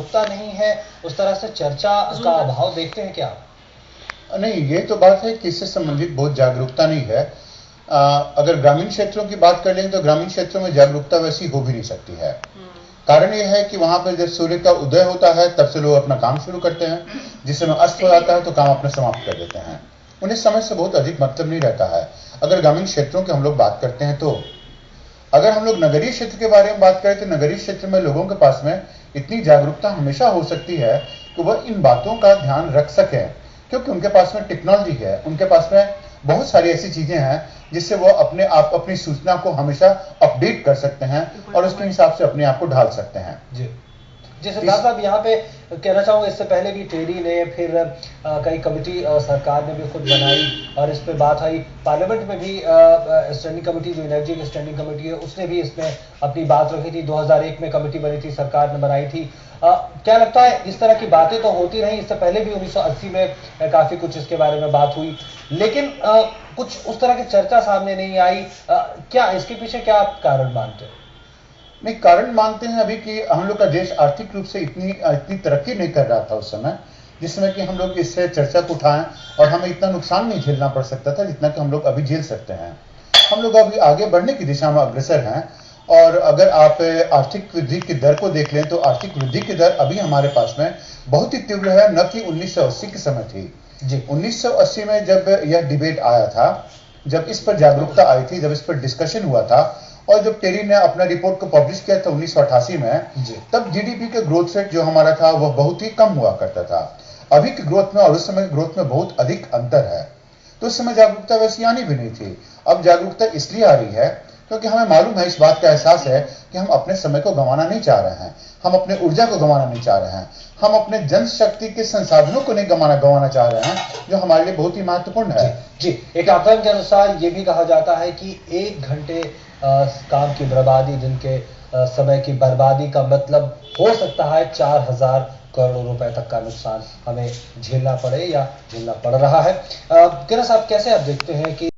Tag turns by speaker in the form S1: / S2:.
S1: जागरूकता नहीं है, उस तरह से चर्चा का अभाव देखते हैं क्या आप?
S2: नहीं, ये तो बात है कि इससे संबंधित बहुत जागरूकता नहीं है। अगर ग्रामीण क्षेत्रों की बात कर लें तो ग्रामीण क्षेत्रों में जागरूकता वैसी हो भी नहीं सकती है। कारण यह है कि वहां पर जब सूर्य का उदय होता है तब से लोग अपना काम शुरू करते हैं, जिस समय अस्त हो जाता है तो काम अपना समाप्त कर देते हैं। उन्हें समय से बहुत अधिक मतलब नहीं रहता है। अगर ग्रामीण क्षेत्रों की हम लोग बात करते हैं तो अगर हम लोग नगरीय क्षेत्र के बारे में बात करें तो नगरीय क्षेत्र में लोगों के पास में इतनी जागरूकता हमेशा हो सकती है कि वह इन बातों का ध्यान रख सकें, क्योंकि उनके पास में टेक्नोलॉजी है, उनके पास में बहुत सारी ऐसी चीजें हैं जिससे वो अपने आप अपनी सूचना को हमेशा अपडेट कर सकते हैं और उसके हिसाब से अपने आप को ढाल सकते हैं।
S1: जी सिद्धार्थ साहब, यहाँ पे कहना चाहूँगा, इससे पहले भी टेरी ने, फिर कई कमेटी सरकार ने भी खुद बनाई और इस पे बात आई। पार्लियामेंट में भी स्टैंडिंग कमेटी, जो एनर्जी की स्टैंडिंग कमेटी है, उसने भी इसमें अपनी बात रखी थी। 2001 में कमेटी बनी थी, सरकार ने बनाई थी। क्या लगता है, इस तरह की बातें तो होती रही, इससे पहले भी 1980 में काफी कुछ इसके बारे में बात हुई, लेकिन कुछ उस तरह की चर्चा सामने नहीं आई। क्या इसके पीछे क्या आप कारण मानते हैं?
S2: नहीं, कारण मानते हैं अभी कि हम लोग का देश आर्थिक रूप से इतनी तरक्की नहीं कर रहा था उस समय, जिसमें कि हम लोग इससे चर्चा को उठाएं और हमें इतना नुकसान नहीं झेलना पड़ सकता था जितना कि हम लोग अभी झेल सकते हैं। हम लोग अभी आगे बढ़ने की दिशा में अग्रसर हैं। और अगर आप आर्थिक वृद्धि की दर को देख लें तो आर्थिक वृद्धि की दर अभी हमारे पास में बहुत ही तीव्र है, न कि 1980 के समय थी। जी, 1980 में जब यह डिबेट आया था, जब इस पर जागरूकता आई थी, जब इस पर डिस्कशन हुआ था और जब टेरी ने अपना रिपोर्ट को पब्लिश किया था 1988 में, तब जीडीपी के ग्रोथ रेट जो हमारा था वह बहुत ही कम हुआ करता था। अभी के ग्रोथ में और उस समय ग्रोथ में बहुत अधिक अंतर है। तो उस समय जागरूकता वैसी आनी भी नहीं थी। अब जागरूकता इसलिए आ रही है क्योंकि हमें मालूम है, इस बात का एहसास है कि हम अपने समय को गंवाना नहीं चाह रहे हैं, हम अपने ऊर्जा को गंवाना नहीं चाह रहे हैं, हम अपने जनशक्ति के संसाधनों को नहीं गंवाना चाह रहे हैं, जो हमारे लिए बहुत ही महत्वपूर्ण है।
S1: जी, एक आकलन के अनुसार ये भी कहा जाता है कि 1 घंटे काम की बर्बादी, दिन के समय की बर्बादी का मतलब हो सकता है 4000 करोड़ रुपए तक का नुकसान हमें झेलना पड़े या झेलना पड़ रहा है। किरण साहब, कैसे आप देखते हैं कि